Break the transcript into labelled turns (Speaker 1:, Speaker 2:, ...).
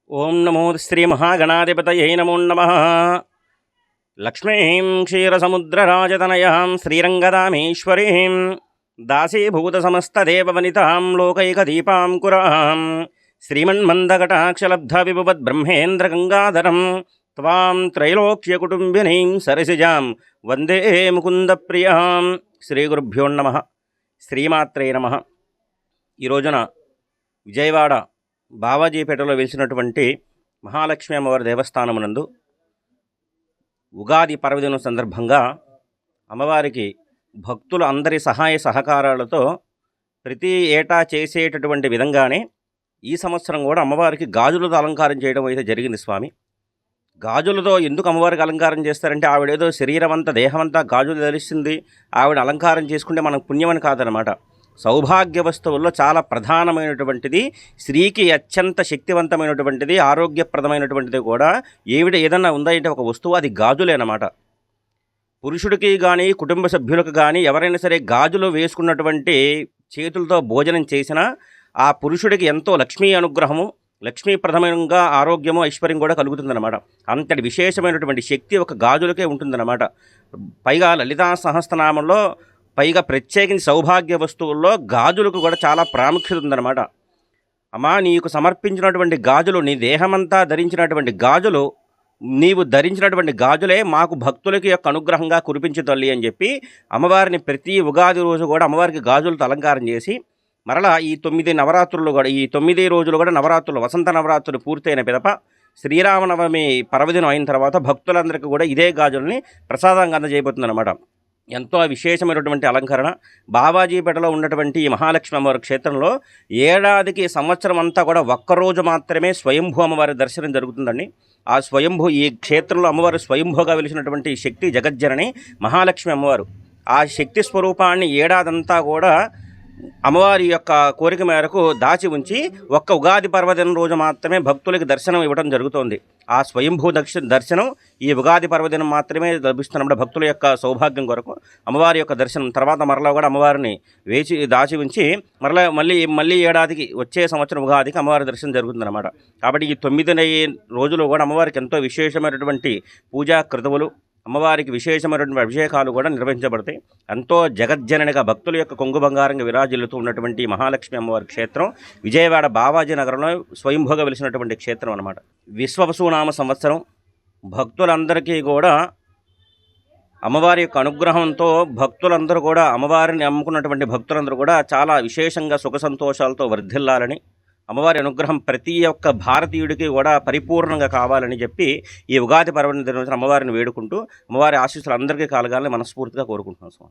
Speaker 1: ఓం నమో శ్రీ మహాగణాధిపతయే నమో నమః. లక్ష్మీం క్షీరసముద్రరాజతనయాం శ్రీరంగదామేశ్వరీం దాసీభూతసమస్తదేవవనితాం లోకైకదీపాం కురాం శ్రీమన్మందకటాక్షలబ్ధవిభవద్బ్రహ్మేంద్రగంగాధరం త్వాం త్రైలోక్యకుటుంబినీం సరసిజాం వందే ముకుందప్రియాం. శ్రీగురుభ్యో నమః. శ్రీమాత్రే నమః. ఈ రోజున విజయవాడ బావాజీపేటలో వెలిసినటువంటి మహాలక్ష్మి అమ్మవారి దేవస్థానమునందు ఉగాది పర్వదినం సందర్భంగా అమ్మవారికి భక్తులు అందరి సహాయ సహకారాలతో ప్రతి ఏటా చేసేటటువంటి విధంగానే ఈ సంవత్సరం కూడా అమ్మవారికి గాజులతో అలంకారం చేయడం అయితే జరిగింది స్వామి. గాజులతో ఎందుకు అమ్మవారికి అలంకారం చేస్తారంటే ఆవిడేదో శరీరం అంతా దేహమంతా గాజులు ధరిస్తుంది, ఆవిడ అలంకారం చేసుకుంటే మనకు పుణ్యమని కాదనమాట. సౌభాగ్య వస్తువుల్లో చాలా ప్రధానమైనటువంటిది, స్త్రీకి అత్యంత శక్తివంతమైనటువంటిది, ఆరోగ్యప్రదమైనటువంటిది కూడా ఏదన్నా ఉందంటే ఒక వస్తువు అది గాజులేనమాట. పురుషుడికి కానీ కుటుంబ సభ్యులకు కానీ ఎవరైనా సరే గాజులు వేసుకున్నటువంటి చేతులతో భోజనం చేసినా ఆ పురుషుడికి ఎంతో లక్ష్మీ అనుగ్రహము, లక్ష్మీప్రదమైన ఆరోగ్యము, ఐశ్వర్యం కూడా కలుగుతుందన్నమాట. అంతటి విశేషమైనటువంటి శక్తి ఒక గాజులకే ఉంటుందన్నమాట. పైగా లలితా సహస్రనామంలో పైగా ప్రత్యేకించి సౌభాగ్య వస్తువుల్లో గాజులకు కూడా చాలా ప్రాముఖ్యత ఉందన్నమాట. అమ్మా, నీకు సమర్పించినటువంటి గాజులు, నీ దేహమంతా ధరించినటువంటి గాజులు, నీవు ధరించినటువంటి గాజులే మాకు భక్తులకి యొక్క అనుగ్రహంగా కురిపించు తల్లి అని చెప్పి అమ్మవారిని ప్రతి ఉగాది రోజు కూడా అమ్మవారికి గాజులతో అలంకారం చేసి మరలా ఈ 9 నవరాత్రులు కూడా, ఈ 9 రోజులు కూడా నవరాత్రులు, వసంత నవరాత్రులు పూర్తయిన పిదప శ్రీరామనవమి పర్వదినం అయిన తర్వాత భక్తులందరికీ కూడా ఇదే గాజుల్ని ప్రసాదంగా అందజేయబోతుందన్నమాట. ఎంతో విశేషమైనటువంటి అలంకరణ. బావాజీపేటలో ఉన్నటువంటి ఈ మహాలక్ష్మి అమ్మవారి క్షేత్రంలో ఏడాదికి సంవత్సరం అంతా కూడా ఒక్కరోజు మాత్రమే స్వయంభూ అమ్మవారి దర్శనం జరుగుతుందండి. ఆ స్వయంభూ, ఈ క్షేత్రంలో అమ్మవారు స్వయంభూగా వెలిసినటువంటి శక్తి జగజ్జనని మహాలక్ష్మి అమ్మవారు. ఆ శక్తి స్వరూపాన్ని ఏడాదంతా కూడా అమ్మవారి యొక్క కోరిక మేరకు దాచి ఉంచి ఒక్క ఉగాది పర్వదినం రోజు మాత్రమే భక్తులకి దర్శనం ఇవ్వడం జరుగుతోంది. ఆ స్వయంభూ దర్శనం ఈ ఉగాది పర్వదినం మాత్రమే లభిస్తున్నప్పుడు భక్తుల యొక్క సౌభాగ్యం కొరకు అమ్మవారి యొక్క దర్శనం తర్వాత మరలా కూడా అమ్మవారిని దాచి ఉంచి మళ్ళీ ఏడాదికి వచ్చే సంవత్సరం ఉగాదికి అమ్మవారి దర్శనం జరుగుతుందన్నమాట. కాబట్టి ఈ 9 రోజులు కూడా అమ్మవారికి ఎంతో విశేషమైనటువంటి పూజా క్రతువులు, అమ్మవారికి విశేషమైనటువంటి అభిషేకాలు కూడా నిర్వహించబడతాయి. ఎంతో జగజ్జననిగా భక్తుల యొక్క కొంగు బంగారంగా విరాజిల్లుతూ ఉన్నటువంటి మహాలక్ష్మి అమ్మవారి క్షేత్రం విజయవాడ బావాజీ నగరంలో స్వయంభూగా వెలిసినటువంటి క్షేత్రం అన్నమాట. విశ్వవసునామ సంవత్సరం. భక్తులందరికీ కూడా అమ్మవారి యొక్క అనుగ్రహంతో భక్తులందరూ కూడా, అమ్మవారిని నమ్ముకున్నటువంటి భక్తులందరూ కూడా చాలా విశేషంగా సుఖ సంతోషాలతో వర్ధిల్లాలని, అమ్మవారి అనుగ్రహం ప్రతి ఒక్క భారతీయుడికి కూడా పరిపూర్ణంగా కావాలని చెప్పి ఈ ఉగాది పర్వదిన దినోత్సవం అమ్మవారిని వేడుకుంటూ అమ్మవారి ఆశీస్సులు అందరికీ కలగాలని మనస్ఫూర్తిగా కోరుకుంటున్నాం స్వామి.